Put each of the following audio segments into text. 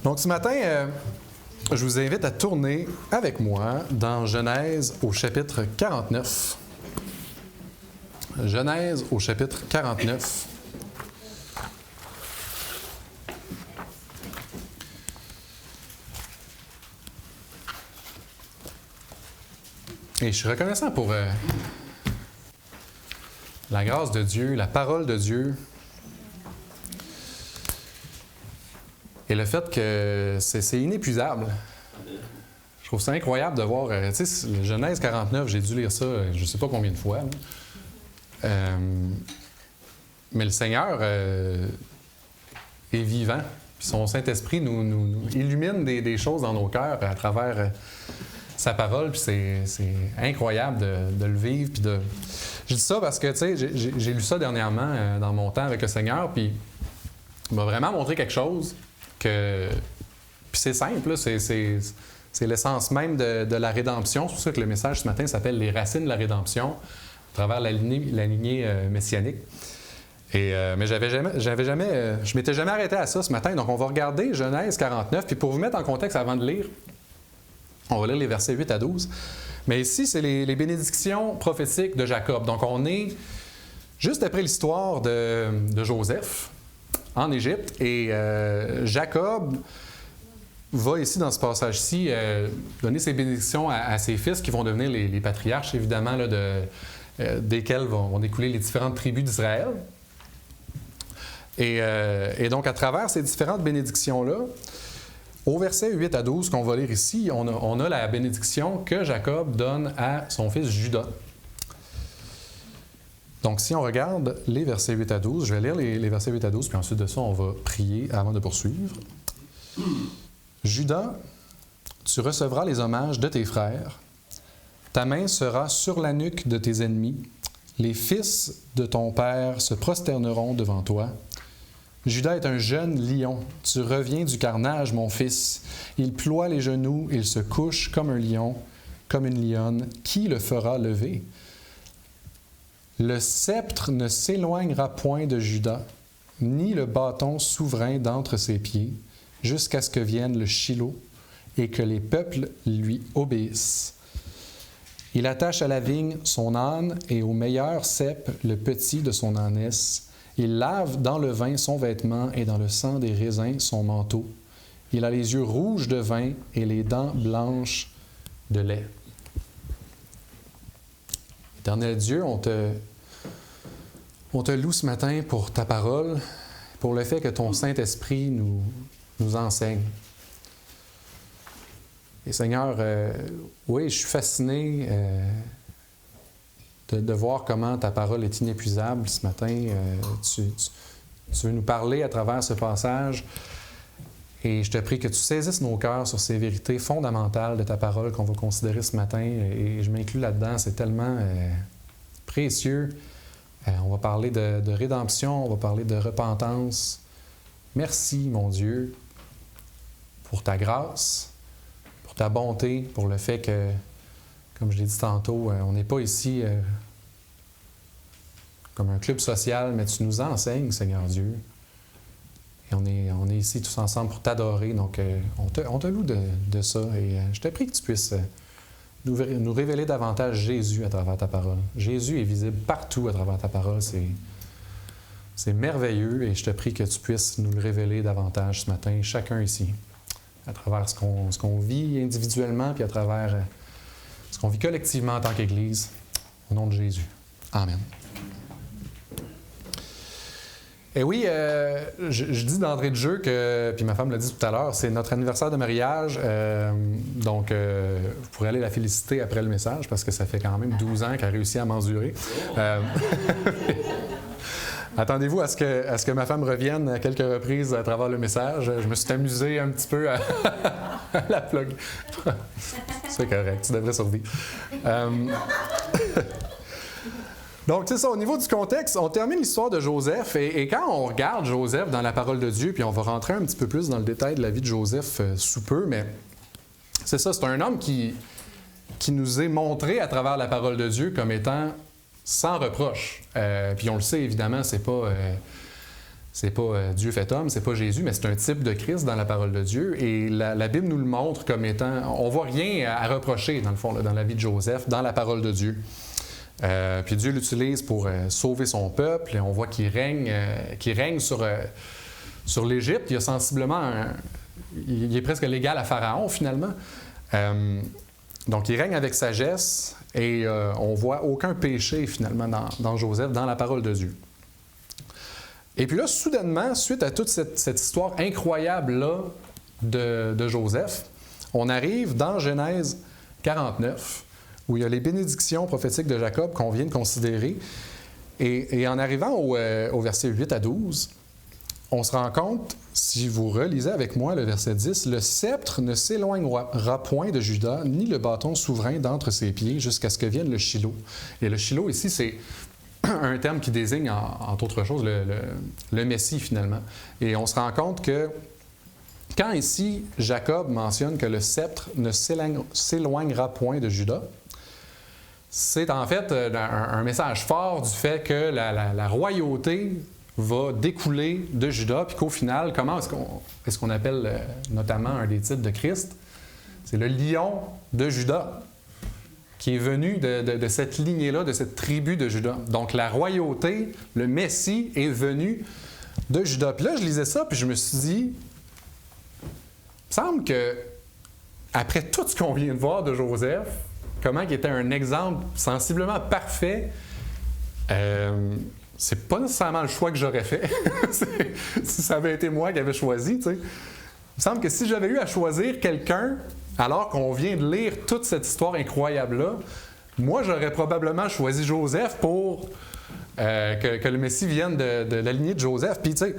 Donc ce matin, je vous invite à tourner avec moi dans Genèse au chapitre 49. Genèse au chapitre 49. Et je suis reconnaissant pour la grâce de Dieu, la parole de Dieu. Et le fait que c'est inépuisable. Je trouve ça incroyable de voir, tu sais, le Genèse 49, j'ai dû lire ça je ne sais pas combien de fois. Mais le Seigneur est vivant. Puis son Saint-Esprit nous illumine des choses dans nos cœurs à travers sa parole. Puis c'est incroyable de le vivre. Puis je dis ça parce que, tu sais, j'ai lu ça dernièrement dans mon temps avec le Seigneur. Puis il m'a vraiment montré quelque chose. Puis c'est simple, là, c'est l'essence même de la rédemption. C'est pour ça que le message ce matin s'appelle « Les racines de la rédemption » à travers la lignée messianique. Mais je m'étais jamais arrêté à ça ce matin. Donc on va regarder Genèse 49. Puis pour vous mettre en contexte avant de lire, on va lire les versets 8 à 12. Mais ici, c'est les bénédictions prophétiques de Jacob. Donc on est juste après l'histoire de Joseph en Égypte. Et Jacob va ici, dans ce passage-ci, donner ses bénédictions à ses fils qui vont devenir les patriarches, évidemment, là, desquels vont découler les différentes tribus d'Israël. Et donc, à travers ces différentes bénédictions-là, au verset 8 à 12 qu'on va lire ici, on a la bénédiction que Jacob donne à son fils Juda. Donc, si on regarde les versets 8 à 12, je vais lire les versets 8 à 12, puis ensuite de ça, on va prier avant de poursuivre. Juda, tu recevras les hommages de tes frères. Ta main sera sur la nuque de tes ennemis. Les fils de ton père se prosterneront devant toi. Juda est un jeune lion. Tu reviens du carnage, mon fils. Il ploie les genoux, il se couche comme un lion, comme une lionne. Qui le fera lever? Le sceptre ne s'éloignera point de Juda, ni le bâton souverain d'entre ses pieds, jusqu'à ce que vienne le Shilo et que les peuples lui obéissent. Il attache à la vigne son âne et au meilleur cep le petit de son ânesse. Il lave dans le vin son vêtement et dans le sang des raisins son manteau. Il a les yeux rouges de vin et les dents blanches de lait. Éternel Dieu, on te loue ce matin pour ta parole, pour le fait que ton Saint-Esprit nous enseigne. Et Seigneur, oui, je suis fasciné de voir comment ta parole est inépuisable ce matin. Tu veux nous parler à travers ce passage. Et je te prie que tu saisisses nos cœurs sur ces vérités fondamentales de ta parole qu'on va considérer ce matin. Et je m'inclus là-dedans, c'est tellement précieux. On va parler de rédemption, on va parler de repentance. Merci, mon Dieu, pour ta grâce, pour ta bonté, pour le fait que, comme je l'ai dit tantôt, on n'est pas ici comme un club social, mais tu nous enseignes, Seigneur Dieu. Et on est ici tous ensemble pour t'adorer. Donc, on te loue de ça. Et je te prie que tu puisses nous révéler davantage Jésus à travers ta parole. Jésus est visible partout à travers ta parole. C'est merveilleux et je te prie que tu puisses nous le révéler davantage ce matin, chacun ici, à travers ce qu'on vit individuellement puis à travers ce qu'on vit collectivement en tant qu'Église. Au nom de Jésus. Amen. Et oui, je dis d'entrée de jeu que, puis ma femme l'a dit tout à l'heure, c'est notre anniversaire de mariage. Donc, vous pourrez aller la féliciter après le message parce que ça fait quand même 12 ans qu'elle a réussi à m'endurer. Attendez-vous à ce que ma femme revienne à quelques reprises à travers le message. Je me suis amusé un petit peu à la plug. C'est correct, tu devrais survivre. Donc, c'est ça, au niveau du contexte, on termine l'histoire de Joseph et quand on regarde Joseph dans la parole de Dieu, puis on va rentrer un petit peu plus dans le détail de la vie de Joseph sous peu, mais c'est ça, c'est un homme qui nous est montré à travers la parole de Dieu comme étant sans reproche. Puis on le sait, évidemment, c'est pas c'est pas Dieu fait homme, c'est pas Jésus, mais c'est un type de Christ dans la parole de Dieu. Et la Bible nous le montre comme étant... On voit rien à reprocher, dans le fond, là, dans la vie de Joseph, dans la parole de Dieu. Puis Dieu l'utilise pour sauver son peuple. Et on voit qu'il règne sur l'Égypte. Il a sensiblement... il est presque l'égal à Pharaon, finalement. Donc, il règne avec sagesse et on voit aucun péché, finalement, dans Joseph, dans la parole de Dieu. Et puis là, soudainement, suite à toute cette histoire incroyable-là de Joseph, on arrive dans Genèse 49, où il y a les bénédictions prophétiques de Jacob qu'on vient de considérer. Et en arrivant au verset 8 à 12, on se rend compte, si vous relisez avec moi le verset 10, « Le sceptre ne s'éloignera point de Juda, ni le bâton souverain d'entre ses pieds, jusqu'à ce que vienne le Shilo. » Et le Shilo, ici, c'est un terme qui désigne, entre autres choses, le Messie, finalement. Et on se rend compte que quand ici, Jacob mentionne que le sceptre ne s'éloignera point de Juda, c'est en fait un message fort du fait que la royauté va découler de Juda, puis qu'au final, comment est-ce qu'on appelle notamment un des titres de Christ? C'est le lion de Juda, qui est venu de cette lignée-là, de cette tribu de Juda. Donc la royauté, le Messie, est venu de Juda. Puis là, je lisais ça, puis je me suis dit, il me semble que après tout ce qu'on vient de voir de Joseph, comment il était un exemple sensiblement parfait, c'est pas nécessairement le choix que j'aurais fait, si ça avait été moi qui avais choisi, tu sais. Il me semble que si j'avais eu à choisir quelqu'un, alors qu'on vient de lire toute cette histoire incroyable-là, moi, j'aurais probablement choisi Joseph pour que le Messie vienne de la lignée de Joseph. Puis, tu sais,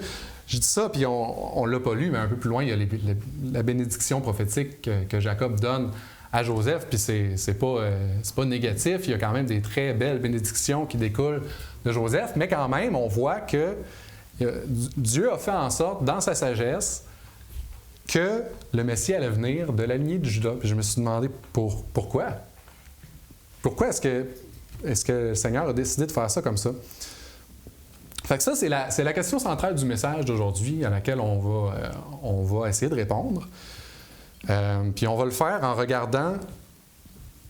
je dis ça, puis on ne l'a pas lu, mais un peu plus loin, il y a la bénédiction prophétique que Jacob donne à Joseph, puis c'est pas négatif. Il y a quand même des très belles bénédictions qui découlent de Joseph, mais quand même, on voit que Dieu a fait en sorte, dans sa sagesse, que le Messie allait venir de la lignée de Juda. Puis je me suis demandé pourquoi. Pourquoi est-ce que le Seigneur a décidé de faire ça comme ça? Fait que ça, c'est la question centrale du message d'aujourd'hui à laquelle on va essayer de répondre. Puis on va le faire en regardant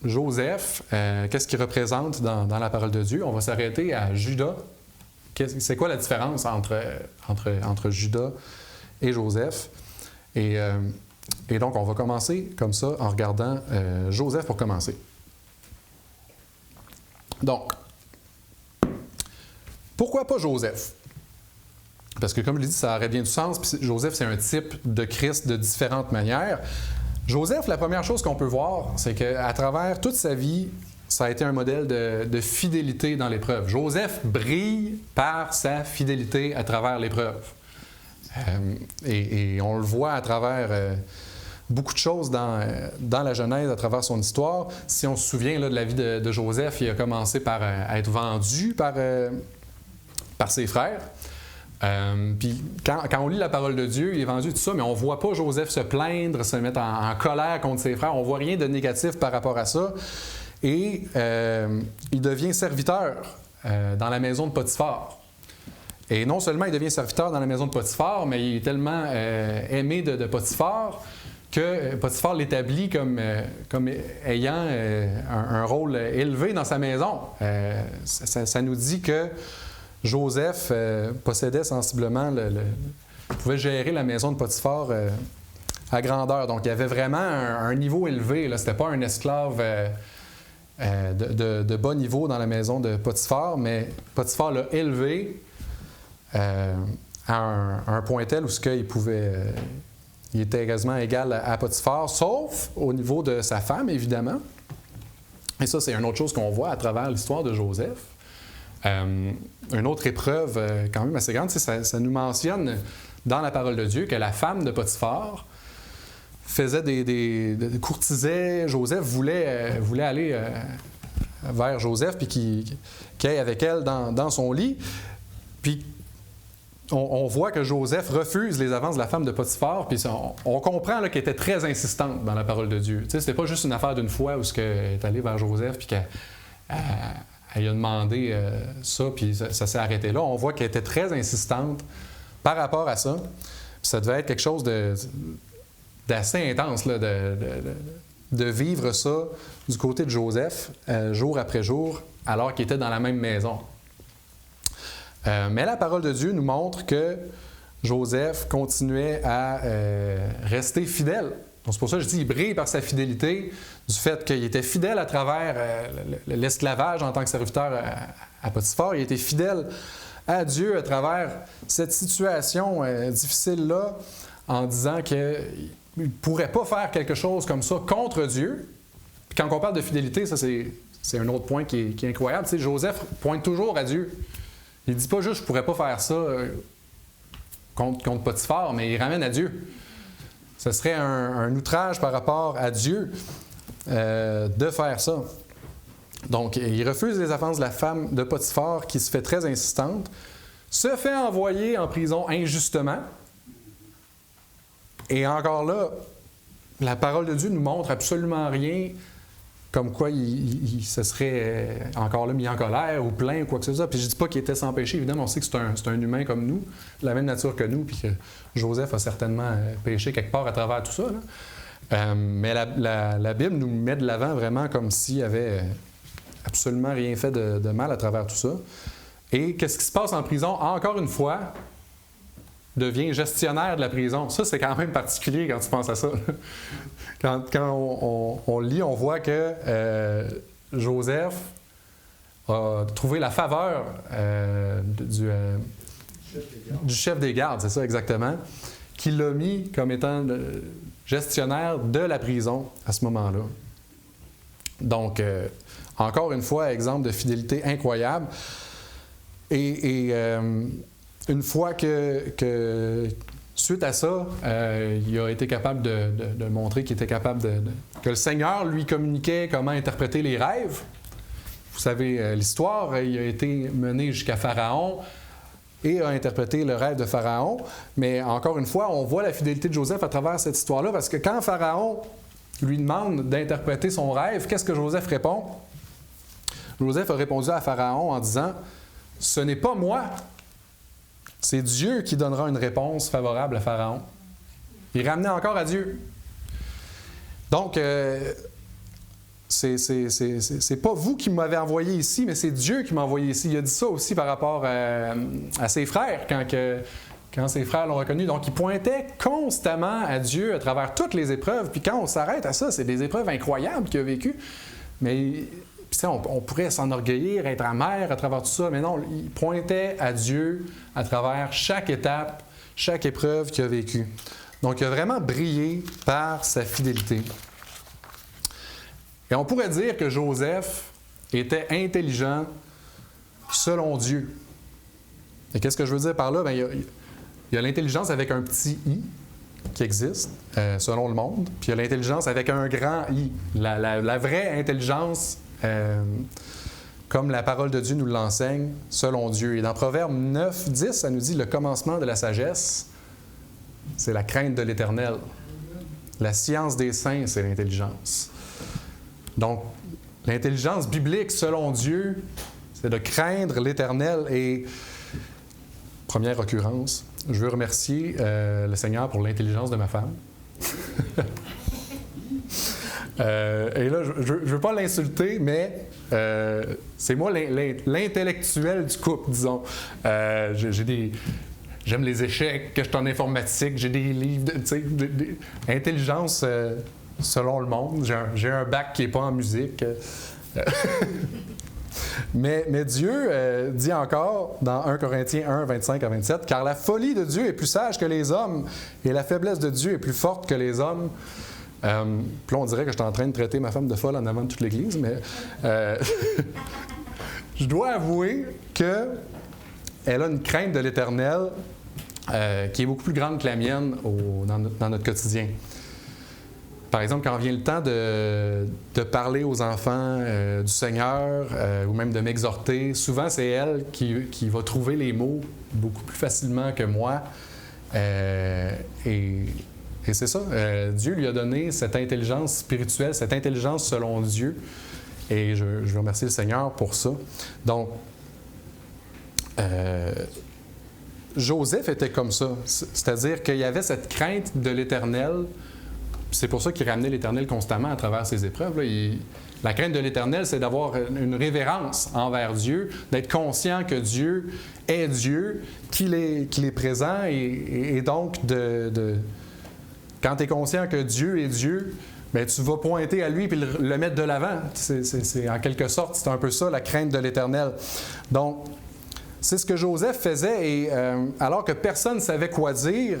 Joseph, qu'est-ce qu'il représente dans la parole de Dieu. On va s'arrêter à Juda. C'est quoi la différence entre Juda et Joseph? Et donc, on va commencer comme ça en regardant Joseph pour commencer. Donc, pourquoi pas Joseph? Parce que, comme je l'ai dit, ça aurait bien du sens. Puis Joseph, c'est un type de Christ de différentes manières. Joseph, la première chose qu'on peut voir, c'est qu'à travers toute sa vie, ça a été un modèle de fidélité dans l'épreuve. Joseph brille par sa fidélité à travers l'épreuve. Et on le voit à travers beaucoup de choses dans la Genèse, à travers son histoire. Si on se souvient là, de la vie de Joseph, il a commencé par être vendu par ses frères. Puis quand on lit la parole de Dieu, il est vendu tout ça, mais on ne voit pas Joseph se plaindre, se mettre en colère contre ses frères. On ne voit rien de négatif par rapport à ça. Et il devient serviteur dans la maison de Potiphar. Et non seulement il devient serviteur dans la maison de Potiphar, mais il est tellement aimé de Potiphar que Potiphar l'établit comme ayant un rôle élevé dans sa maison. Ça nous dit que Joseph possédait sensiblement, pouvait gérer la maison de Potiphar à grandeur. Donc il y avait vraiment un niveau élevé. Ce n'était pas un esclave de bas niveau dans la maison de Potiphar, mais Potiphar l'a élevé à un point tel où il était quasiment égal à Potiphar, sauf au niveau de sa femme, évidemment. Et ça, c'est une autre chose qu'on voit à travers l'histoire de Joseph. Une autre épreuve quand même assez grande, ça nous mentionne dans la parole de Dieu que la femme de Potiphar courtisait Joseph, voulait aller vers Joseph, puis qu'il aille avec elle dans son lit. Puis on voit que Joseph refuse les avances de la femme de Potiphar, puis on comprend qu'elle était très insistante dans la parole de Dieu. C'était pas juste une affaire d'une fois où elle est allée vers Joseph, puis qu'elle a demandé ça, puis ça s'est arrêté là. On voit qu'elle était très insistante par rapport à ça. Ça devait être quelque chose d'assez intense là, de vivre ça du côté de Joseph, jour après jour, alors qu'il était dans la même maison. Mais la parole de Dieu nous montre que Joseph continuait à rester fidèle. Donc c'est pour ça que je dis qu'il brille par sa fidélité, du fait qu'il était fidèle à travers l'esclavage en tant que serviteur à Potiphar. Il était fidèle à Dieu à travers cette situation difficile-là, en disant qu'il ne pourrait pas faire quelque chose comme ça contre Dieu. Puis quand on parle de fidélité, ça c'est un autre point qui est incroyable. Tu sais, Joseph pointe toujours à Dieu. Il ne dit pas juste « je ne pourrais pas faire ça contre Potiphar », mais il ramène à Dieu. Ce serait un outrage par rapport à Dieu de faire ça. Donc, il refuse les offenses de la femme de Potiphar qui se fait très insistante, se fait envoyer en prison injustement. Et encore là, la parole de Dieu ne nous montre absolument rien comme quoi il se serait encore là mis en colère ou plaint ou quoi que ce soit. Puis je ne dis pas qu'il était sans péché. Évidemment, on sait que c'est un humain comme nous, de la même nature que nous, puis que Joseph a certainement péché quelque part à travers tout ça. Mais la Bible nous met de l'avant vraiment comme s'il avait absolument rien fait de mal à travers tout ça. Et qu'est-ce qui se passe en prison? Encore une fois, devient gestionnaire de la prison. Ça, c'est quand même particulier quand tu penses à ça. Quand on lit, on voit que Joseph a trouvé la faveur du chef des gardes, c'est ça exactement, qui l'a mis comme étant gestionnaire de la prison à ce moment-là. Donc, encore une fois, exemple de fidélité incroyable. Et une fois que suite à ça, il a été capable de montrer qu'il était capable que le Seigneur lui communiquait comment interpréter les rêves. Vous savez l'histoire, il a été mené jusqu'à Pharaon et a interprété le rêve de Pharaon. Mais encore une fois, on voit la fidélité de Joseph à travers cette histoire-là, parce que quand Pharaon lui demande d'interpréter son rêve, qu'est-ce que Joseph répond? Joseph a répondu à Pharaon en disant « Ce n'est pas moi, c'est Dieu qui donnera une réponse favorable à Pharaon. » Il ramenait encore à Dieu. Donc, c'est pas vous qui m'avez envoyé ici, mais c'est Dieu qui m'a envoyé ici. Il a dit ça aussi par rapport à ses frères, quand ses frères l'ont reconnu. Donc, il pointait constamment à Dieu à travers toutes les épreuves. Puis quand on s'arrête à ça, c'est des épreuves incroyables qu'il a vécues. Mais on pourrait s'enorgueillir, être amer à travers tout ça, mais non, il pointait à Dieu à travers chaque étape, chaque épreuve qu'il a vécue. Donc, il a vraiment brillé par sa fidélité. Et on pourrait dire que Joseph était intelligent selon Dieu. Et qu'est-ce que je veux dire par là? Bien, il y a l'intelligence avec un petit « i » qui existe, selon le monde, puis il y a l'intelligence avec un grand « i », la vraie intelligence, comme la parole de Dieu nous l'enseigne, selon Dieu. Et dans Proverbe 9, 10, ça nous dit « Le commencement de la sagesse, c'est la crainte de l'Éternel. La science des saints, c'est l'intelligence. » Donc, l'intelligence biblique, selon Dieu, c'est de craindre l'Éternel. Et, première occurrence, je veux remercier le Seigneur pour l'intelligence de ma femme. Et là, je ne veux pas l'insulter, mais c'est moi l'intellectuel du couple, disons. J'aime les échecs, que je suis en informatique, j'ai des livres, intelligence selon le monde. J'ai un bac qui n'est pas en musique. Mais Dieu dit encore dans 1 Corinthiens 1, 25 à 27, « Car la folie de Dieu est plus sage que les hommes, et la faiblesse de Dieu est plus forte que les hommes. » Puis là, on dirait que je suis en train de traiter ma femme de folle en avant de toute l'Église, mais je dois avouer qu'elle a une crainte de l'Éternel qui est beaucoup plus grande que la mienne dans notre quotidien. Par exemple, quand vient le temps de parler aux enfants du Seigneur ou même de m'exhorter, souvent c'est elle qui va trouver les mots beaucoup plus facilement que moi. Et c'est ça, Dieu lui a donné cette intelligence spirituelle, cette intelligence selon Dieu. Et je veux remercier le Seigneur pour ça. Donc, Joseph était comme ça. C'est-à-dire qu'il y avait cette crainte de l'Éternel. C'est pour ça qu'il ramenait l'Éternel constamment à travers ses épreuves. Là. La crainte de l'Éternel, c'est d'avoir une révérence envers Dieu, d'être conscient que Dieu est Dieu, qu'il est présent, et donc quand tu es conscient que Dieu est Dieu, bien, tu vas pointer à lui et le mettre de l'avant. C'est en quelque sorte, c'est un peu ça, la crainte de l'Éternel. Donc, c'est ce que Joseph faisait, et alors que personne ne savait quoi dire,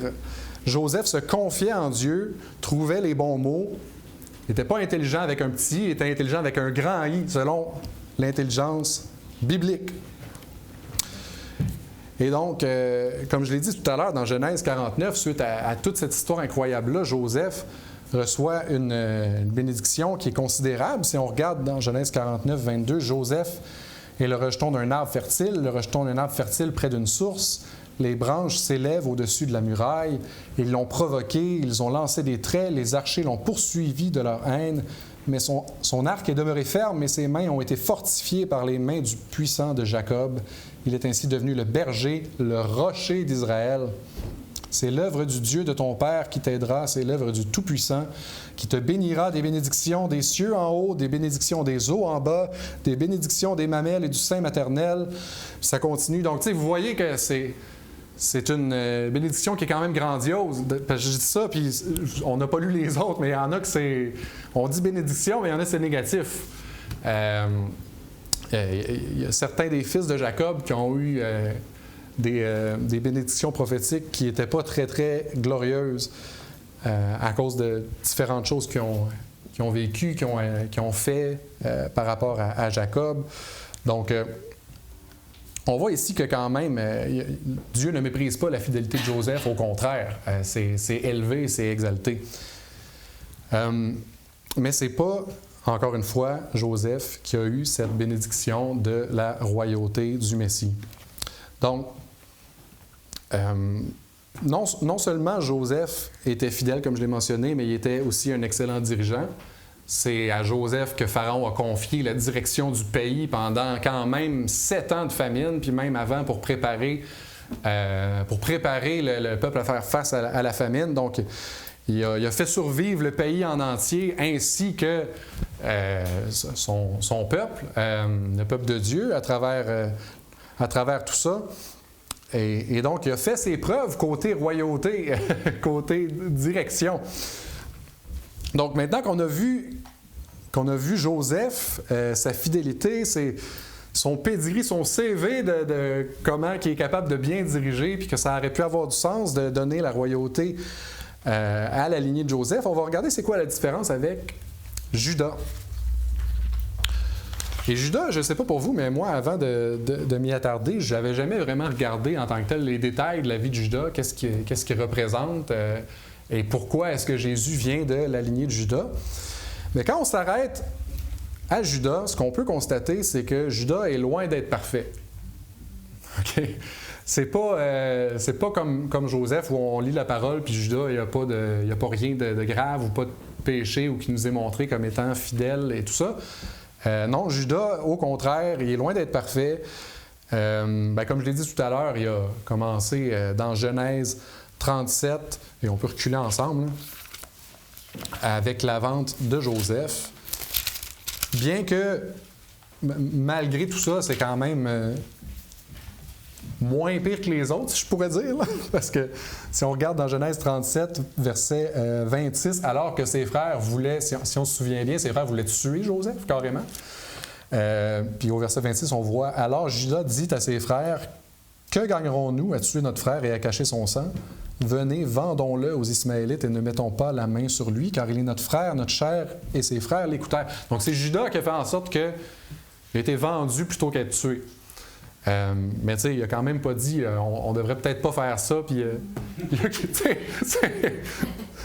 Joseph se confiait en Dieu, trouvait les bons mots. Il n'était pas intelligent avec un petit, il était intelligent avec un grand I, selon l'intelligence biblique. Et donc, comme je l'ai dit tout à l'heure, dans Genèse 49, suite à toute cette histoire incroyable-là, Joseph reçoit une bénédiction qui est considérable. Si on regarde dans Genèse 49, 22, Joseph est le rejeton d'un arbre fertile, le rejeton d'un arbre fertile près d'une source. Les branches s'élèvent au-dessus de la muraille. Ils l'ont provoqué, ils ont lancé des traits, les archers l'ont poursuivi de leur haine. Mais son arc est demeuré ferme et ses mains ont été fortifiées par les mains du puissant de Jacob. Il est ainsi devenu le berger, le rocher d'Israël. C'est l'œuvre du Dieu de ton Père qui t'aidera, c'est l'œuvre du Tout-Puissant qui te bénira des bénédictions des cieux en haut, des bénédictions des eaux en bas, des bénédictions des mamelles et du sein maternel. Ça continue. Donc, tu sais, vous voyez que c'est une bénédiction qui est quand même grandiose. Parce que je dis ça, puis on n'a pas lu les autres, mais il y en a que c'est... On dit bénédiction, mais il y en a c'est négatif. Il y a certains des fils de Jacob qui ont eu des bénédictions prophétiques qui n'étaient pas très, très glorieuses à cause de différentes choses qu'ils ont vécues, qu'ils ont fait par rapport à Jacob. Donc, on voit ici que quand même, Dieu ne méprise pas la fidélité de Joseph, au contraire, c'est élevé, c'est exalté. Mais ce n'est pas, encore une fois, Joseph qui a eu cette bénédiction de la royauté du Messie. Donc, non seulement Joseph était fidèle, comme je l'ai mentionné, mais il était aussi un excellent dirigeant. C'est à Joseph que Pharaon a confié la direction du pays pendant quand même 7 ans de famine, puis même avant pour préparer le peuple à faire face à la famine. Donc, il a fait survivre le pays en entier ainsi que son peuple, le peuple de Dieu, à travers tout ça. Et donc, il a fait ses preuves côté royauté, côté direction. Donc, maintenant qu'on a vu Joseph, sa fidélité, son pedigree, son CV de comment il est capable de bien diriger, puis que ça aurait pu avoir du sens de donner la royauté à la lignée de Joseph, on va regarder c'est quoi la différence avec Juda. Et Juda, je ne sais pas pour vous, mais moi, avant de m'y attarder, je n'avais jamais vraiment regardé en tant que tel les détails de la vie de Juda, qu'est-ce qu'il représente, et pourquoi est-ce que Jésus vient de la lignée de Juda. Mais quand on s'arrête à Juda, ce qu'on peut constater, c'est que Juda est loin d'être parfait. OK? C'est pas comme Joseph où on lit la parole, puis Juda, il n'y a pas rien de grave ou pas de péché ou qui nous est montré comme étant fidèle et tout ça. Non, Juda, au contraire, il est loin d'être parfait. Comme je l'ai dit tout à l'heure, il a commencé dans Genèse 37, et on peut reculer ensemble, avec la vente de Joseph. Bien que, malgré tout ça, c'est quand même moins pire que les autres, si je pourrais dire. Là. Parce que si on regarde dans Genèse 37, verset 26, alors que ses frères voulaient, si on se souvient bien, ses frères voulaient tuer Joseph, carrément. Puis au verset 26, on voit « Alors Juda dit à ses frères, « Que gagnerons-nous à tuer notre frère et à cacher son sang? Venez, vendons-le aux Ismaélites et ne mettons pas la main sur lui, car il est notre frère, notre chair, et ses frères l'écoutèrent. » Donc c'est Juda qui a fait en sorte qu'il a été vendu plutôt qu'être tué. Mais tu sais, il n'a quand même pas dit on devrait peut-être pas faire ça, puis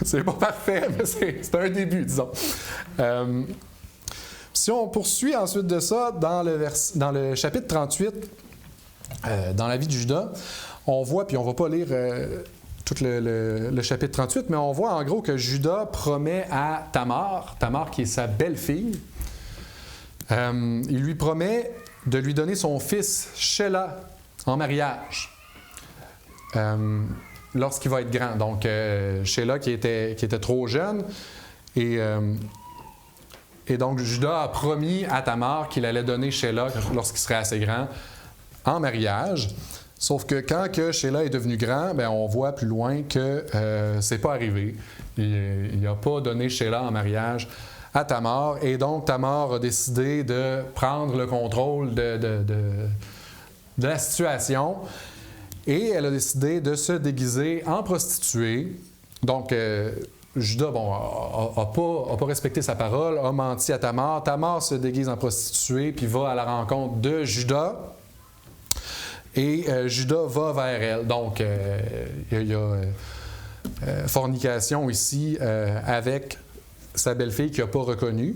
c'est pas parfait, mais c'est un début, disons. Si on poursuit ensuite de ça, dans le chapitre 38, dans la vie de Juda, on voit, puis on ne va pas lire tout le chapitre 38, mais on voit en gros que Juda promet à Tamar qui est sa belle-fille, il lui promet de lui donner son fils Shelah en mariage. lorsqu'il va être grand. Donc, Sheila qui était trop jeune. Et donc, Judas a promis à Tamar qu'il allait donner Sheila lorsqu'il serait assez grand en mariage. Sauf que quand que Sheila est devenu grand, bien, on voit plus loin que c'est pas arrivé. Il n'a pas donné Sheila en mariage à Tamar. Et donc, Tamar a décidé de prendre le contrôle de la situation. Et elle a décidé de se déguiser en prostituée. Donc, Judas, n'a pas respecté sa parole, a menti à Tamar. Tamar se déguise en prostituée, puis va à la rencontre de Judas. Et Judas va vers elle. Donc, il y a fornication ici avec sa belle-fille qu'il n'a pas reconnue.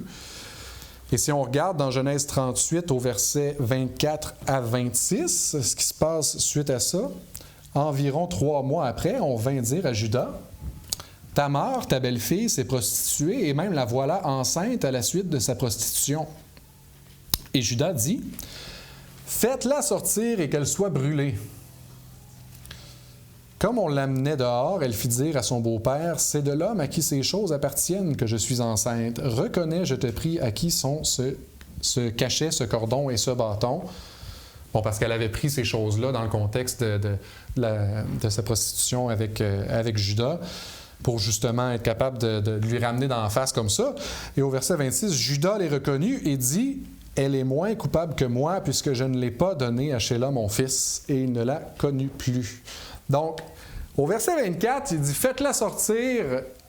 Et si on regarde dans Genèse 38 au verset 24 à 26, ce qui se passe suite à ça, environ 3 mois après, on vint dire à Judas, « Tamar, ta belle-fille, s'est prostituée et même la voilà enceinte à la suite de sa prostitution. » Et Judas dit, « Faites-la sortir et qu'elle soit brûlée. » Comme on l'amenait dehors, elle fit dire à son beau-père, « C'est de l'homme à qui ces choses appartiennent que je suis enceinte. Reconnais, je te prie, à qui sont ce cachet, ce cordon et ce bâton. » Bon, parce qu'elle avait pris ces choses-là dans le contexte de sa prostitution avec Judas, pour justement être capable de lui ramener dans la face comme ça. Et au verset 26, Judas les reconnut et dit, « Elle est moins coupable que moi, puisque je ne l'ai pas donnée à Sheila, mon fils, et il ne la connut plus. » Donc, au verset 24, il dit « Faites-la sortir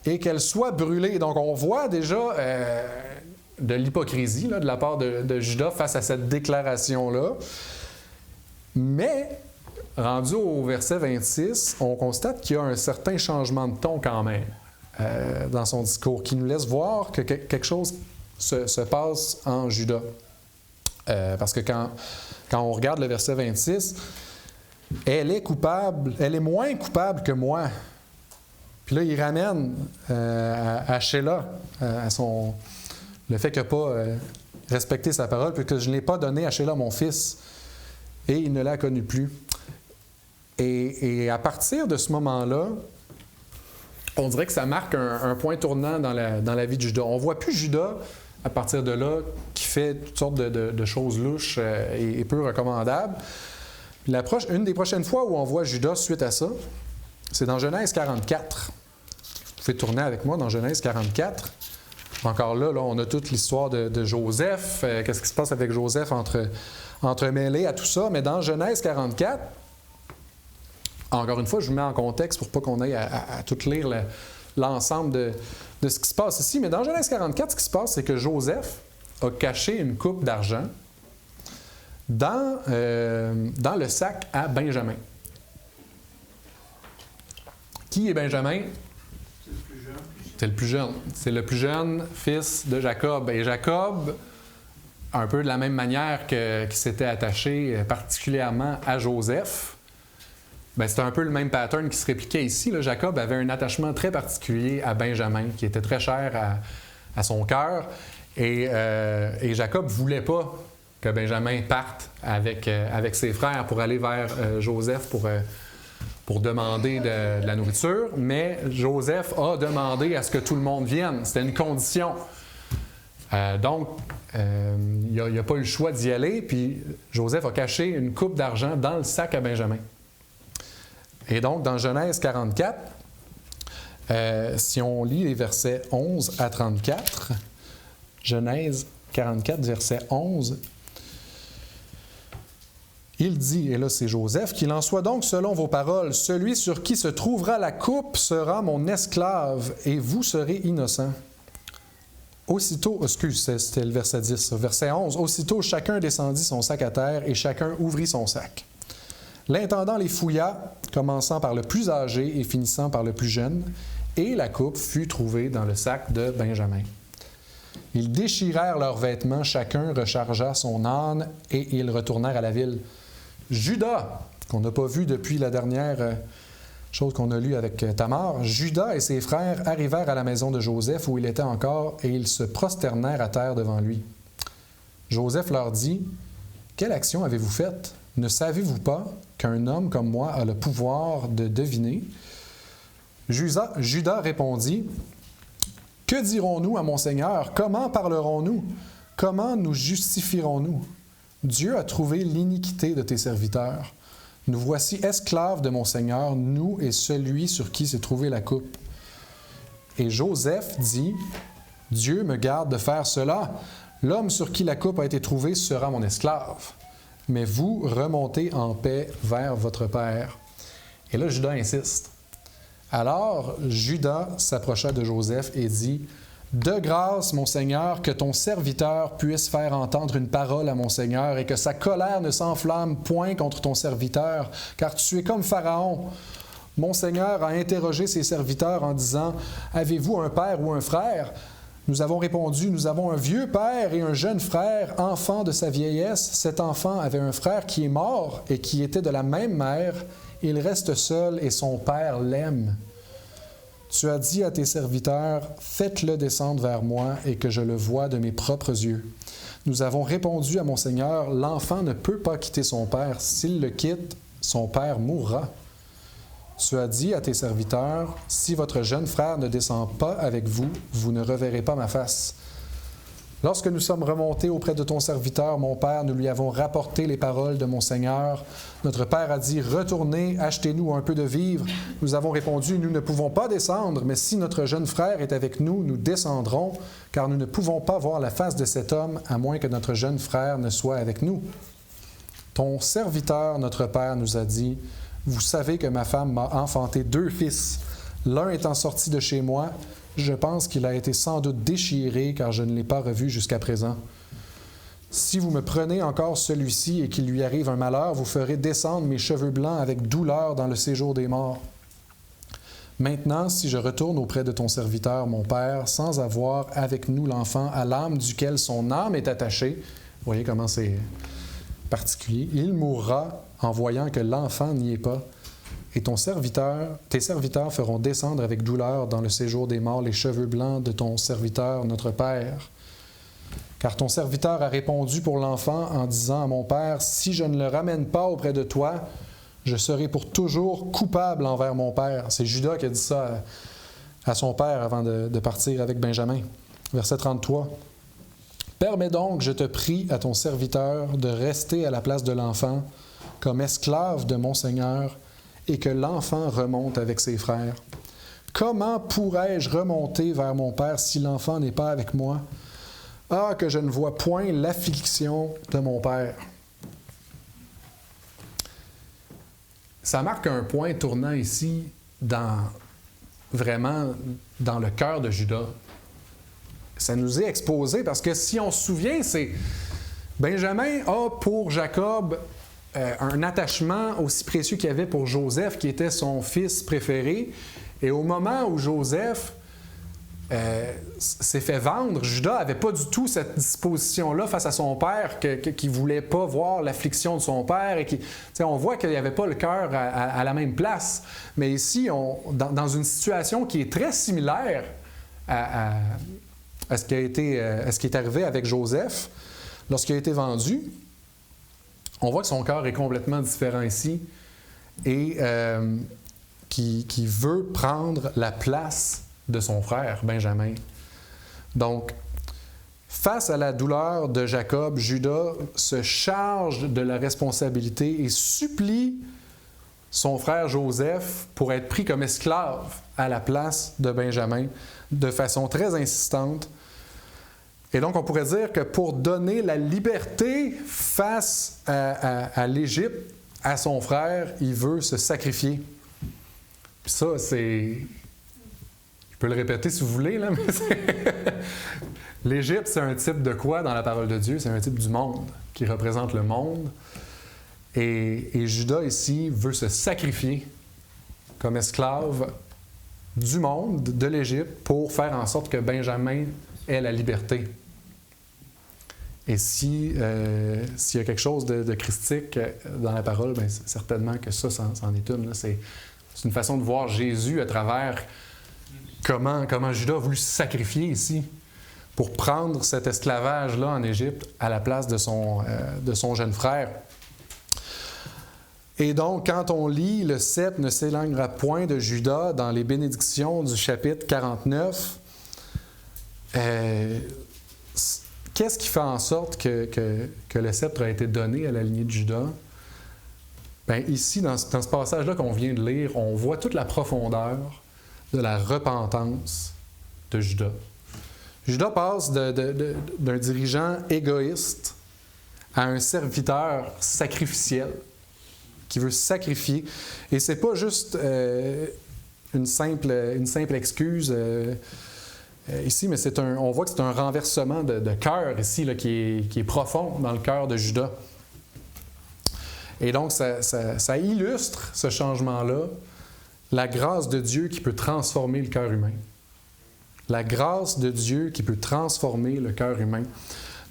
et qu'elle soit brûlée. » Donc, on voit déjà de l'hypocrisie là, de la part de Judas face à cette déclaration-là. Mais, rendu au verset 26, on constate qu'il y a un certain changement de ton quand même dans son discours, qui nous laisse voir que quelque chose se passe en Judas. Parce que quand on regarde le verset 26, elle est moins coupable que moi. Puis là, il ramène à Sheila, le fait qu'il n'a pas respecté sa parole, puis que je ne l'ai pas donné à Sheila, mon fils, et il ne l'a connu plus. Et à partir de ce moment-là, on dirait que ça marque un point tournant dans la vie de Judas. On ne voit plus Judas, à partir de là, qui fait toutes sortes de choses louches et peu recommandables. Une des prochaines fois où on voit Judas suite à ça, c'est dans Genèse 44. Vous pouvez tourner avec moi dans Genèse 44. Encore là, on a toute l'histoire de Joseph. Qu'est-ce qui se passe avec Joseph entremêlé à tout ça? Mais dans Genèse 44, encore une fois, je vous mets en contexte pour pas qu'on aille à tout lire l'ensemble de ce qui se passe ici. Mais dans Genèse 44, ce qui se passe, c'est que Joseph a caché une coupe d'argent dans le sac à Benjamin. Qui est Benjamin? C'est le plus jeune. C'est le plus jeune fils de Jacob. Et Jacob, un peu de la même manière qu'il s'était attaché particulièrement à Joseph, bien, c'était un peu le même pattern qui se répliquait ici. Là, Jacob avait un attachement très particulier à Benjamin, qui était très cher à son cœur. Et Jacob ne voulait pas que Benjamin parte avec ses frères pour aller vers Joseph pour demander de la nourriture. Mais Joseph a demandé à ce que tout le monde vienne. C'était une condition. Donc, il n'a pas eu le choix d'y aller. Puis Joseph a caché une coupe d'argent dans le sac à Benjamin. Et donc, dans Genèse 44, si on lit les versets 11 à 34, Genèse 44, verset 11, il dit, et là c'est Joseph, qu'il en soit donc selon vos paroles, celui sur qui se trouvera la coupe sera mon esclave, et vous serez innocent. Aussitôt, c'était le verset 10, verset 11, aussitôt chacun descendit son sac à terre, et chacun ouvrit son sac. L'intendant les fouilla, commençant par le plus âgé et finissant par le plus jeune, et la coupe fut trouvée dans le sac de Benjamin. Ils déchirèrent leurs vêtements, chacun rechargea son âne, et ils retournèrent à la ville. Judas, qu'on n'a pas vu depuis la dernière chose qu'on a lue avec Tamar, Judas et ses frères arrivèrent à la maison de Joseph où il était encore, et ils se prosternèrent à terre devant lui. Joseph leur dit, « Quelle action avez-vous faite? Ne savez-vous pas qu'un homme comme moi a le pouvoir de deviner? » Judas répondit, « Que dirons-nous à mon Seigneur? Comment parlerons-nous? Comment nous justifierons-nous? Dieu a trouvé l'iniquité de tes serviteurs. Nous voici esclaves de mon Seigneur, nous et celui sur qui s'est trouvée la coupe. » Et Joseph dit, « Dieu me garde de faire cela. L'homme sur qui la coupe a été trouvée sera mon esclave. Mais vous remontez en paix vers votre père. » Et là, Judas insiste. Alors, Judas s'approcha de Joseph et dit, « De grâce, mon Seigneur, que ton serviteur puisse faire entendre une parole à mon Seigneur et que sa colère ne s'enflamme point contre ton serviteur, car tu es comme Pharaon. Mon Seigneur a interrogé ses serviteurs en disant, « Avez-vous un père ou un frère? » Nous avons répondu, « Nous avons un vieux père et un jeune frère, enfant de sa vieillesse. Cet enfant avait un frère qui est mort et qui était de la même mère. Il reste seul et son père l'aime. Tu as dit à tes serviteurs, « Faites-le descendre vers moi et que je le voie de mes propres yeux. » Nous avons répondu à mon Seigneur, « L'enfant ne peut pas quitter son père. S'il le quitte, son père mourra. » Tu as dit à tes serviteurs, « Si votre jeune frère ne descend pas avec vous, vous ne reverrez pas ma face. » Lorsque nous sommes remontés auprès de ton serviteur, mon père, nous lui avons rapporté les paroles de mon Seigneur. Notre père a dit, « Retournez, achetez-nous un peu de vivres. » Nous avons répondu, « Nous ne pouvons pas descendre, mais si notre jeune frère est avec nous, nous descendrons, car nous ne pouvons pas voir la face de cet homme, à moins que notre jeune frère ne soit avec nous. » Ton serviteur, notre père, nous a dit, « Vous savez que ma femme m'a enfanté 2 fils. L'un étant sorti de chez moi, je pense qu'il a été sans doute déchiré, car je ne l'ai pas revu jusqu'à présent. Si vous me prenez encore celui-ci et qu'il lui arrive un malheur, vous ferez descendre mes cheveux blancs avec douleur dans le séjour des morts. Maintenant, si je retourne auprès de ton serviteur, mon père, sans avoir avec nous l'enfant à l'âme duquel son âme est attachée, » vous voyez comment c'est particulier, « il mourra en voyant que l'enfant n'y est pas. Et tes serviteurs feront descendre avec douleur dans le séjour des morts les cheveux blancs de ton serviteur, notre père. Car ton serviteur a répondu pour l'enfant en disant à mon père, « Si je ne le ramène pas auprès de toi, je serai pour toujours coupable envers mon père. » C'est Judas qui a dit ça à son père avant de partir avec Benjamin. Verset 33. « Permets donc, je te prie, à ton serviteur de rester à la place de l'enfant, comme esclave de mon Seigneur, et que l'enfant remonte avec ses frères. Comment pourrais-je remonter vers mon père si l'enfant n'est pas avec moi? Ah, que je ne vois point l'affliction de mon père. » Ça marque un point tournant ici vraiment dans le cœur de Judas. Ça nous est exposé parce que si on se souvient, c'est Benjamin a pour Jacob un attachement aussi précieux qu'il y avait pour Joseph, qui était son fils préféré. Et au moment où Joseph s'est fait vendre, Judas n'avait pas du tout cette disposition-là face à son père, qui ne voulait pas voir l'affliction de son père. Et on voit qu'il n'y avait pas le cœur à la même place. Mais ici, dans une situation qui est très similaire à ce qui est arrivé avec Joseph, lorsqu'il a été vendu, on voit que son cœur est complètement différent ici et qui veut prendre la place de son frère, Benjamin. Donc, face à la douleur de Jacob, Judas se charge de la responsabilité et supplie son frère Joseph pour être pris comme esclave à la place de Benjamin de façon très insistante. Et donc, on pourrait dire que pour donner la liberté face à l'Égypte, à son frère, il veut se sacrifier. Puis ça, c'est... Je peux le répéter si vous voulez, là, mais l'Égypte, c'est un type de quoi dans la parole de Dieu? C'est un type du monde, qui représente le monde. Et Judas, ici, veut se sacrifier comme esclave du monde, de l'Égypte, pour faire en sorte que Benjamin ait la liberté. Et s'il y a quelque chose de christique dans la parole, bien, c'est certainement que ça, c'en est une. Là. C'est une façon de voir Jésus à travers comment Judas a voulu se sacrifier ici pour prendre cet esclavage-là en Égypte à la place de son jeune frère. Et donc, quand on lit « Le sceptre ne s'éloignera point de Juda » dans les bénédictions du chapitre 49, qu'est-ce qui fait en sorte que le sceptre a été donné à la lignée de Juda? Bien, ici, dans ce passage-là qu'on vient de lire, on voit toute la profondeur de la repentance de Juda. Juda passe d'un dirigeant égoïste à un serviteur sacrificiel qui veut se sacrifier. Et c'est pas juste une simple excuse ici, mais on voit que c'est un renversement de cœur ici là, qui est profond dans le cœur de Juda. Et donc, ça illustre ce changement-là, la grâce de Dieu qui peut transformer le cœur humain. La grâce de Dieu qui peut transformer le cœur humain.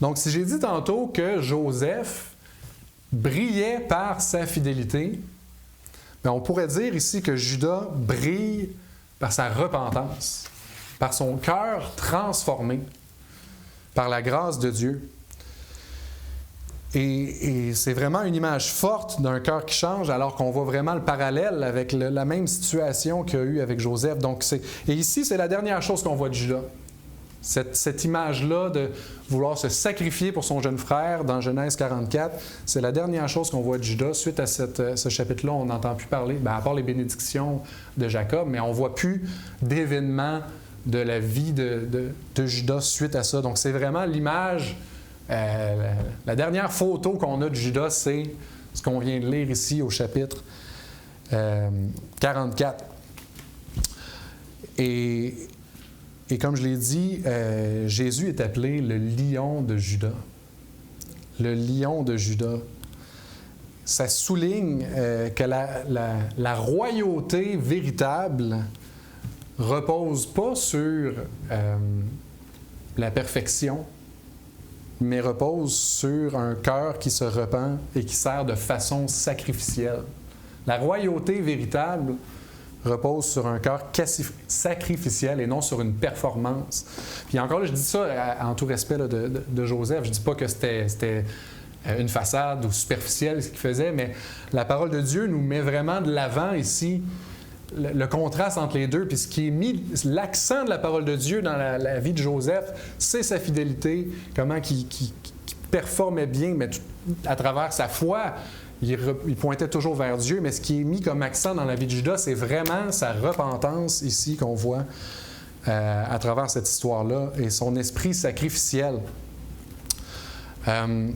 Donc, si j'ai dit tantôt que Joseph brillait par sa fidélité, bien, on pourrait dire ici que Juda brille par sa repentance, par son cœur transformé, par la grâce de Dieu. Et c'est vraiment une image forte d'un cœur qui change, alors qu'on voit vraiment le parallèle avec la même situation qu'il y a eu avec Joseph. Donc, et ici, c'est la dernière chose qu'on voit de Juda. Cette image-là de vouloir se sacrifier pour son jeune frère dans Genèse 44, c'est la dernière chose qu'on voit de Juda. Suite à ce chapitre-là, on n'entend plus parler, à part les bénédictions de Jacob, mais on ne voit plus d'événements de la vie de Juda suite à ça. Donc, c'est vraiment l'image, la dernière photo qu'on a de Juda, c'est ce qu'on vient de lire ici au chapitre 44. Et comme je l'ai dit, Jésus est appelé le lion de Juda. Le lion de Juda. Ça souligne que la royauté véritable repose pas sur la perfection, mais repose sur un cœur qui se repent et qui sert de façon sacrificielle. La royauté véritable repose sur un cœur sacrificiel et non sur une performance. Puis encore là, je dis ça en tout respect là, de Joseph. Je ne dis pas que c'était une façade ou superficielle ce qu'il faisait, mais la parole de Dieu nous met vraiment de l'avant ici le contraste entre les deux. Puis ce qui est mis, l'accent de la parole de Dieu dans la vie de Joseph, c'est sa fidélité, comment il performait bien, mais à travers sa foi. Il pointait toujours vers Dieu, mais ce qui est mis comme accent dans la vie de Juda, c'est vraiment sa repentance ici qu'on voit à travers cette histoire-là et son esprit sacrificiel. Et là,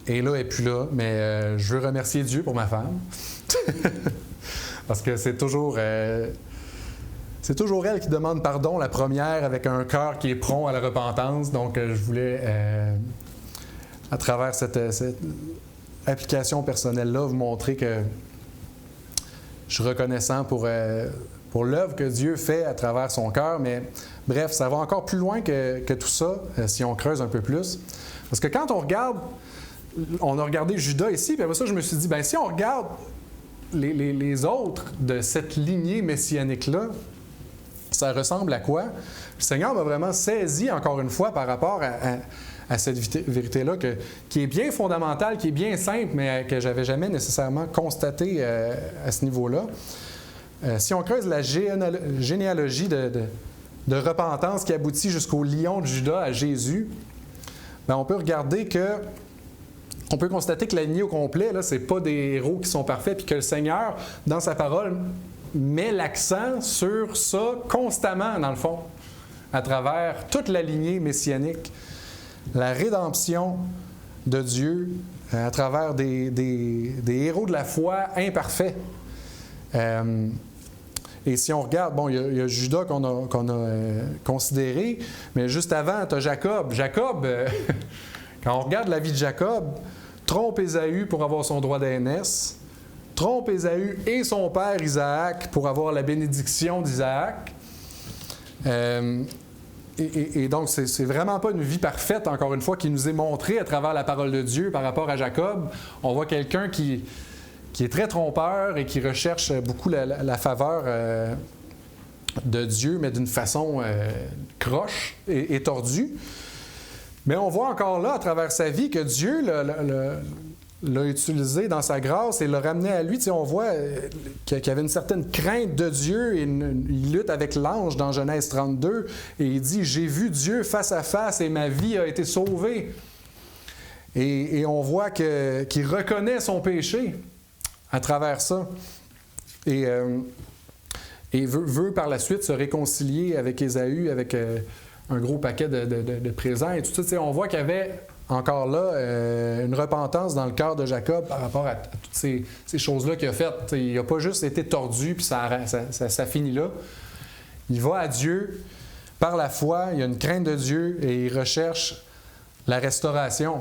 elle n'est plus là, mais je veux remercier Dieu pour ma femme. Parce que c'est toujours elle qui demande pardon, la première, avec un cœur qui est prompt à la repentance. Donc, je voulais, à travers cette application personnelle-là, vous montrer que je suis reconnaissant pour l'œuvre que Dieu fait à travers son cœur. Mais bref, ça va encore plus loin que tout ça, si on creuse un peu plus. Parce que quand on a regardé Juda ici, puis après ça, je me suis dit, bien, si on regarde les autres de cette lignée messianique-là, ça ressemble à quoi? Le Seigneur m'a vraiment saisi, encore une fois, par rapport à cette vérité-là, qui est bien fondamentale, qui est bien simple, mais que je n'avais jamais nécessairement constaté à ce niveau-là. Si on creuse la généalogie de repentance qui aboutit jusqu'au lion de Juda, à Jésus, bien, on peut constater que la lignée au complet, ce n'est pas des héros qui sont parfaits, puis que le Seigneur, dans sa parole, met l'accent sur ça constamment, dans le fond, à travers toute la lignée messianique. La rédemption de Dieu à travers des héros de la foi imparfaits. Et si on regarde, bon, il y a Juda qu'on a considéré, mais juste avant, tu as Jacob. Jacob, quand on regarde la vie de Jacob, trompe Ésaü pour avoir son droit d'aînesse, trompe Ésaü et son père Isaac pour avoir la bénédiction d'Isaac. Et donc, c'est vraiment pas une vie parfaite, encore une fois, qui nous est montrée à travers la parole de Dieu par rapport à Jacob. On voit quelqu'un qui est très trompeur et qui recherche beaucoup la faveur de Dieu, mais d'une façon croche et tordue. Mais on voit encore là, à travers sa vie, que Dieu l'a utilisé dans sa grâce et l'a ramené à lui. Tu sais, on voit qu'il y avait une certaine crainte de Dieu et il lutte avec l'ange dans Genèse 32 et il dit « J'ai vu Dieu face à face et ma vie a été sauvée ». Et on voit qu'il reconnaît son péché à travers ça. Et veut par la suite se réconcilier avec Ésaü, avec un gros paquet de présents et tout ça. Tu sais, on voit qu'il y avait encore là une repentance dans le cœur de Jacob par rapport à toutes ces choses-là qu'il a faites. Tu sais, il n'a pas juste été tordu puis ça finit là. Il va à Dieu par la foi, il a une crainte de Dieu et il recherche la restauration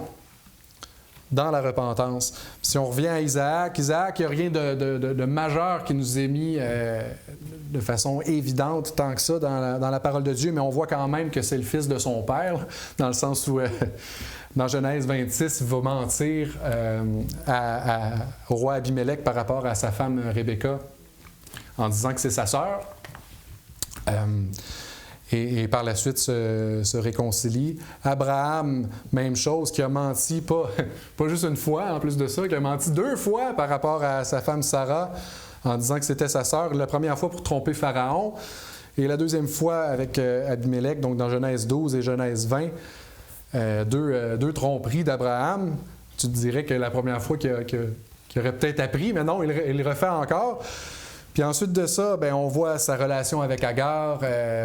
dans la repentance. Si on revient à Isaac, il n'y a rien de majeur qui nous est mis de façon évidente tant que ça dans la parole de Dieu, mais on voit quand même que c'est le fils de son père, dans le sens où dans Genèse 26, il va mentir au roi Abimelech par rapport à sa femme Rebecca en disant que c'est sa sœur. Et par la suite se réconcilie. Abraham, même chose, qui a menti, pas juste une fois en plus de ça, qui a menti 2 fois par rapport à sa femme Sarah en disant que c'était sa sœur. La première fois pour tromper Pharaon et la deuxième fois avec Abimelech, donc dans Genèse 12 et Genèse 20, deux tromperies d'Abraham. Tu te dirais que la première fois qu'il aurait peut-être appris, mais non, il le refait encore. Puis ensuite de ça, bien, on voit sa relation avec Agar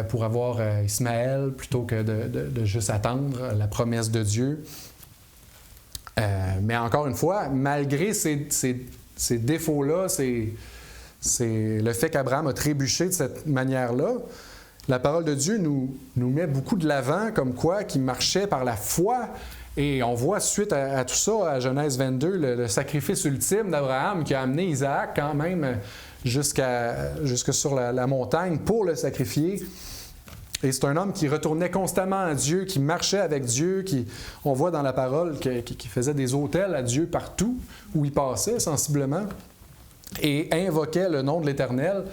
pour avoir Ismaël plutôt que de juste attendre la promesse de Dieu. Mais encore une fois, malgré ces défauts-là, c'est le fait qu'Abraham a trébuché de cette manière-là, la parole de Dieu nous met beaucoup de l'avant, comme quoi qu'il marchait par la foi. Et on voit suite à tout ça, à Genèse 22, le sacrifice ultime d'Abraham qui a amené Isaac quand même jusque sur la montagne pour le sacrifier. Et c'est un homme qui retournait constamment à Dieu, qui marchait avec Dieu, on voit dans la parole qui faisait des autels à Dieu partout où il passait sensiblement et invoquait le nom de l'Éternel.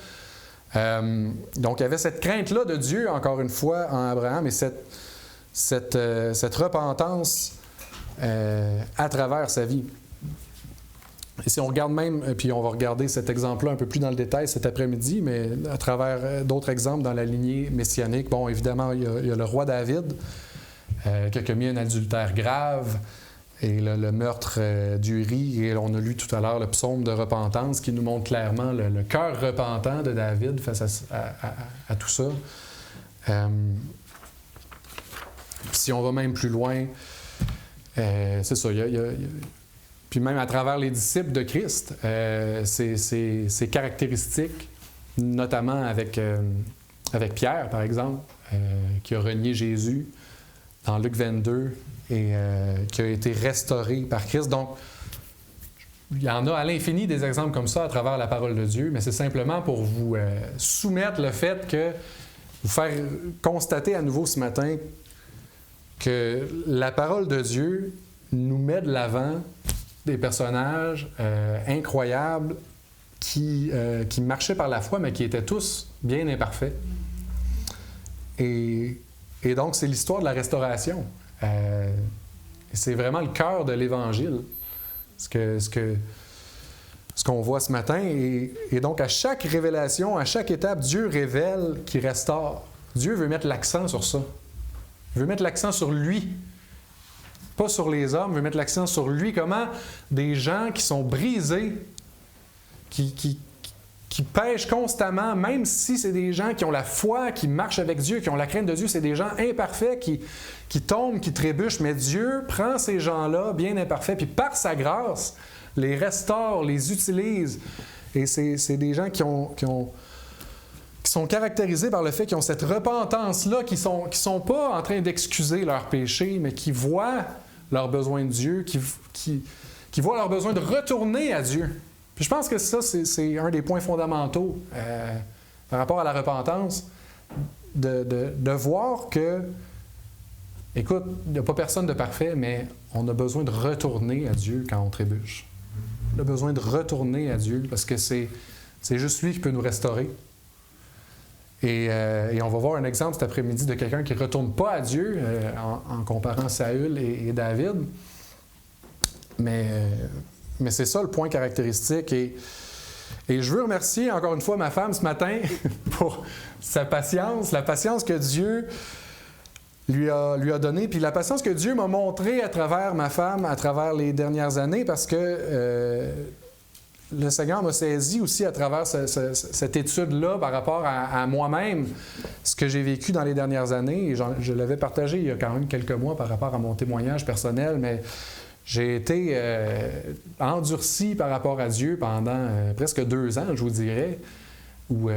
Donc il y avait cette crainte-là de Dieu, encore une fois, en Abraham et cette repentance à travers sa vie. Et si on regarde même, puis on va regarder cet exemple-là un peu plus dans le détail cet après-midi, mais à travers d'autres exemples dans la lignée messianique, bon, évidemment, il y a le roi David qui a commis un adultère grave et le meurtre d'Uri, et on a lu tout à l'heure le psaume de repentance qui nous montre clairement le cœur repentant de David face à tout ça. Si on va même plus loin, c'est ça, puis même à travers les disciples de Christ, ces caractéristiques, notamment avec Pierre, par exemple, qui a renié Jésus dans Luc 22 et qui a été restauré par Christ. Donc, il y en a à l'infini des exemples comme ça à travers la parole de Dieu, mais c'est simplement pour vous soumettre le fait que, vous faire constater à nouveau ce matin que la parole de Dieu nous met de l'avant des personnages incroyables qui marchaient par la foi, mais qui étaient tous bien imparfaits. Et donc, c'est l'histoire de la restauration. C'est vraiment le cœur de l'Évangile, ce qu'on voit ce matin. Et donc, à chaque révélation, à chaque étape, Dieu révèle qu'il restaure. Dieu veut mettre l'accent sur ça. Il veut mettre l'accent sur lui. Pas sur les hommes, veut mettre l'accent sur lui. Comment des gens qui sont brisés, qui pêchent constamment, même si c'est des gens qui ont la foi, qui marchent avec Dieu, qui ont la crainte de Dieu, c'est des gens imparfaits qui tombent, qui trébuchent, mais Dieu prend ces gens-là, bien imparfaits, puis par sa grâce, les restaure, les utilise. Et c'est des gens qui sont caractérisés par le fait qu'ils ont cette repentance-là, qui sont pas en train d'excuser leurs péchés, mais qui voient leurs besoins de Dieu, qui voient leur besoin de retourner à Dieu. Puis je pense que ça, c'est un des points fondamentaux par rapport à la repentance, de voir que, écoute, il n'y a pas personne de parfait, mais on a besoin de retourner à Dieu quand on trébuche. On a besoin de retourner à Dieu parce que c'est juste lui qui peut nous restaurer. Et on va voir un exemple cet après-midi de quelqu'un qui ne retourne pas à Dieu en comparant Saül et David. Mais c'est ça le point caractéristique. Et je veux remercier encore une fois ma femme ce matin pour sa patience, la patience que Dieu lui a donnée, puis la patience que Dieu m'a montrée à travers ma femme, à travers les dernières années, parce que le Seigneur m'a saisi aussi à travers cette étude-là par rapport à moi-même, ce que j'ai vécu dans les dernières années. Et je l'avais partagé il y a quand même quelques mois par rapport à mon témoignage personnel, mais j'ai été endurci par rapport à Dieu pendant presque 2 ans, je vous dirais, où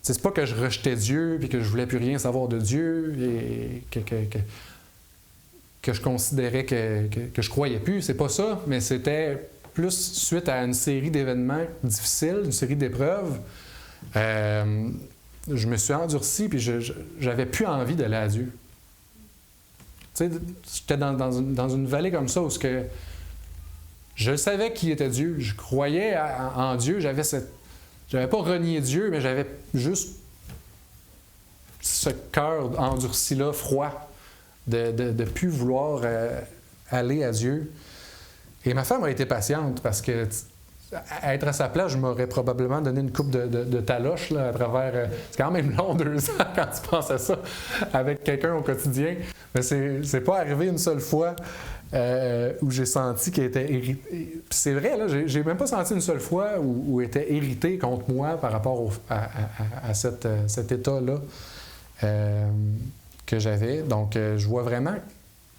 c'est pas que je rejetais Dieu et que je voulais plus rien savoir de Dieu et que je considérais que je croyais plus. C'est pas ça, mais c'était plus suite à une série d'événements difficiles, une série d'épreuves. Je me suis endurci puis j'avais plus envie d'aller à Dieu. Tu sais, j'étais dans une vallée comme ça où je savais qui était Dieu. Je croyais en Dieu. J'avais pas renié Dieu, mais j'avais juste ce cœur endurci-là, froid, de plus vouloir aller à Dieu. Et ma femme a été patiente parce que être à sa place, je m'aurais probablement donné une coupe de taloche là, à travers... c'est quand même long, 2 ans, quand tu penses à ça, avec quelqu'un au quotidien. Mais c'est pas arrivé une seule fois où j'ai senti qu'elle était irritée. C'est vrai, là, j'ai même pas senti une seule fois où elle était irritée contre moi par rapport à cet état-là que j'avais. Donc, je vois vraiment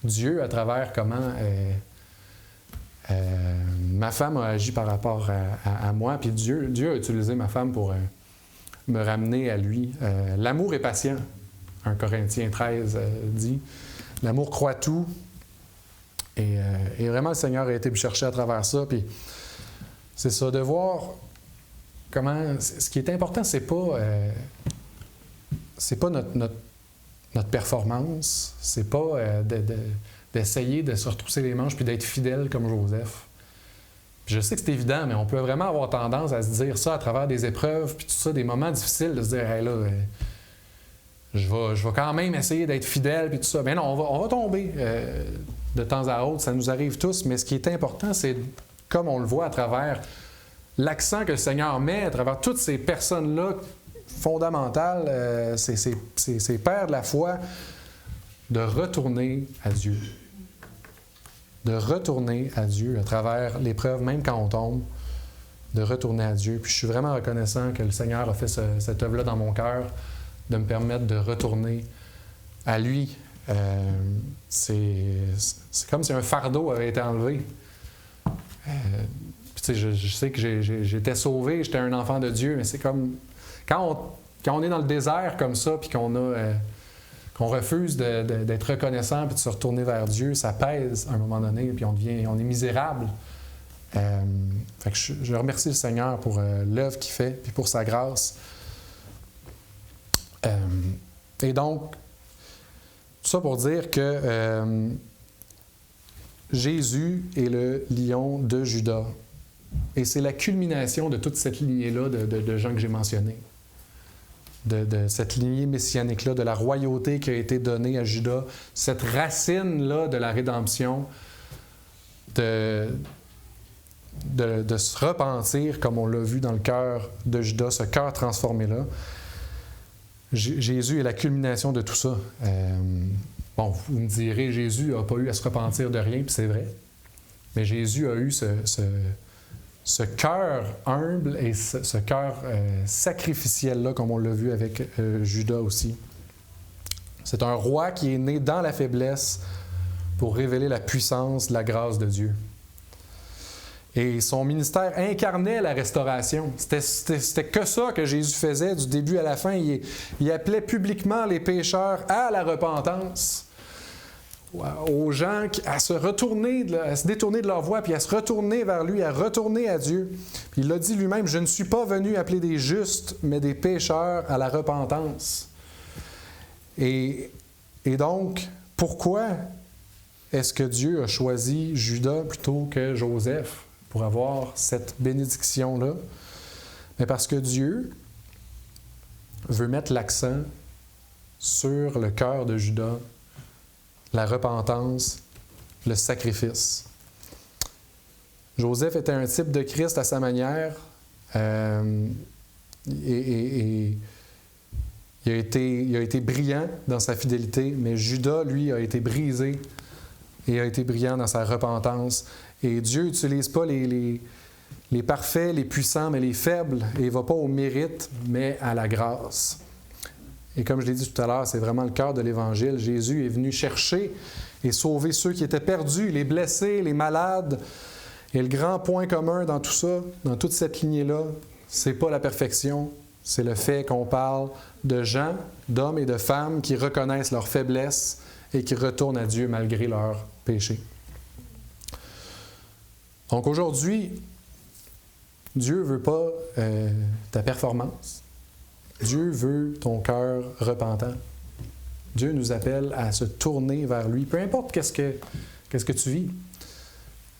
Dieu à travers comment... ma femme a agi par rapport à moi, puis Dieu a utilisé ma femme pour me ramener à lui. L'amour est patient, 1 Corinthiens 13 dit. L'amour croit tout. Et vraiment, le Seigneur a été me chercher à travers ça. Puis c'est ça, de voir comment... Ce qui est important, c'est pas notre performance. C'est pas d'essayer de se retrousser les manches puis d'être fidèle comme Joseph. Puis je sais que c'est évident, mais on peut vraiment avoir tendance à se dire ça à travers des épreuves puis tout ça, des moments difficiles, de se dire hey, là, je vais quand même essayer d'être fidèle puis tout ça. Mais non, on va tomber de temps à autre, ça nous arrive tous, mais ce qui est important, c'est, comme on le voit à travers l'accent que le Seigneur met, à travers toutes ces personnes-là fondamentales, ces pères de la foi, de retourner à Dieu. De retourner à Dieu à travers l'épreuve, même quand on tombe, de retourner à Dieu. Puis je suis vraiment reconnaissant que le Seigneur a fait cette œuvre-là dans mon cœur, de me permettre de retourner à lui. C'est comme si un fardeau avait été enlevé. Je sais que j'étais sauvé, j'étais un enfant de Dieu, mais c'est comme... Quand on est dans le désert comme ça, puis qu'on refuse d'être reconnaissant puis de se retourner vers Dieu, ça pèse à un moment donné, puis on est misérable. Fait que je remercie le Seigneur pour l'œuvre qu'il fait, puis pour sa grâce. Et donc, tout ça pour dire que Jésus est le lion de Juda. Et c'est la culmination de toute cette lignée-là de gens que j'ai mentionnés. De cette lignée messianique-là, de la royauté qui a été donnée à Juda, cette racine-là de la rédemption, de se repentir, comme on l'a vu dans le cœur de Juda, ce cœur transformé-là. Jésus est la culmination de tout ça. Bon, vous me direz, Jésus n'a pas eu à se repentir de rien, puis c'est vrai. Mais Jésus a eu ce cœur humble et ce cœur sacrificiel-là, comme on l'a vu avec Judas aussi. C'est un roi qui est né dans la faiblesse pour révéler la puissance, la grâce de Dieu. Et son ministère incarnait la restauration. C'était que ça que Jésus faisait du début à la fin. Il appelait publiquement les pécheurs à la repentance, aux gens à se retourner, à se détourner de leur voie, puis à se retourner vers lui, à retourner à Dieu. Puis il l'a dit lui-même, « Je ne suis pas venu appeler des justes, mais des pécheurs à la repentance. » Et donc, pourquoi est-ce que Dieu a choisi Judas plutôt que Joseph pour avoir cette bénédiction-là? Mais parce que Dieu veut mettre l'accent sur le cœur de Judas, la repentance, le sacrifice. Joseph était un type de Christ à sa manière. Et il a été brillant dans sa fidélité, mais Judas, lui, a été brisé et a été brillant dans sa repentance. Et Dieu n'utilise pas les parfaits, les puissants, mais les faibles, et il ne va pas au mérite, mais à la grâce. Et comme je l'ai dit tout à l'heure, c'est vraiment le cœur de l'Évangile. Jésus est venu chercher et sauver ceux qui étaient perdus, les blessés, les malades. Et le grand point commun dans tout ça, dans toute cette lignée-là, c'est pas la perfection, c'est le fait qu'on parle de gens, d'hommes et de femmes qui reconnaissent leurs faiblesses et qui retournent à Dieu malgré leurs péchés. Donc aujourd'hui, Dieu ne veut pas ta performance. Dieu veut ton cœur repentant. Dieu nous appelle à se tourner vers lui, peu importe qu'est-ce que tu vis.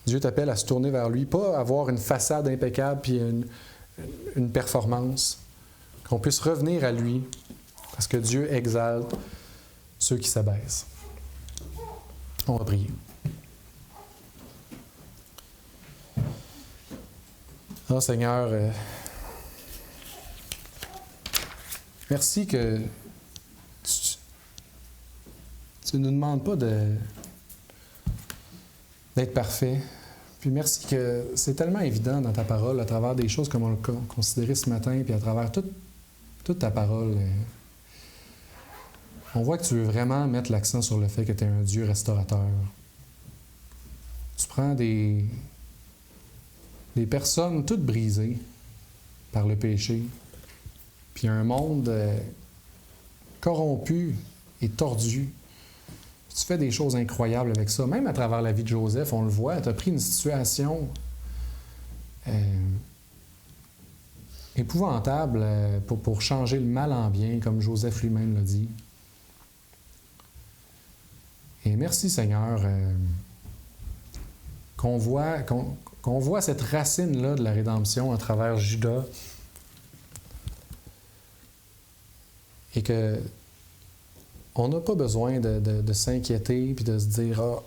Dieu t'appelle à se tourner vers lui, pas avoir une façade impeccable puis une performance. Qu'on puisse revenir à lui, parce que Dieu exalte ceux qui s'abaissent. On va prier. Oh Seigneur, merci que tu ne nous demandes pas d'être parfait. Puis merci que c'est tellement évident dans ta parole, à travers des choses comme on l'a considéré ce matin, puis à travers toute ta parole. On voit que tu veux vraiment mettre l'accent sur le fait que tu es un Dieu restaurateur. Tu prends des personnes toutes brisées par le péché, puis un monde corrompu et tordu. Tu fais des choses incroyables avec ça. Même à travers la vie de Joseph, on le voit, tu as pris une situation épouvantable pour changer le mal en bien, comme Joseph lui-même l'a dit. Et merci Seigneur qu'on voit cette racine-là de la rédemption à travers Judas et que on n'a pas besoin de s'inquiéter puis de se dire « Ah,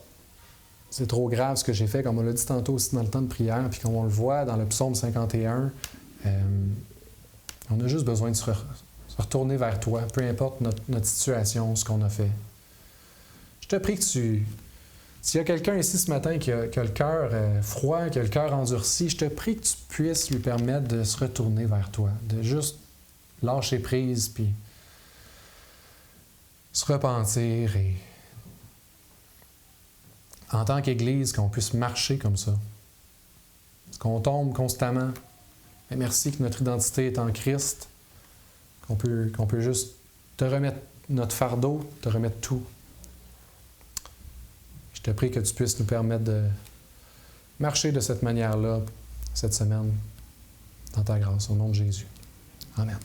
c'est trop grave ce que j'ai fait », comme on l'a dit tantôt aussi dans le temps de prière, puis comme on le voit dans le psaume 51, on a juste besoin de se retourner vers toi, peu importe notre situation, ce qu'on a fait. Je te prie que s'il y a quelqu'un ici ce matin qui a le cœur froid, qui a le cœur endurci, je te prie que tu puisses lui permettre de se retourner vers toi, de juste lâcher prise, puis se repentir et en tant qu'Église, qu'on puisse marcher comme ça. Parce qu'on tombe constamment. Mais merci que notre identité est en Christ, qu'on peut juste te remettre notre fardeau, te remettre tout. Je te prie que tu puisses nous permettre de marcher de cette manière-là cette semaine, dans ta grâce, au nom de Jésus. Amen.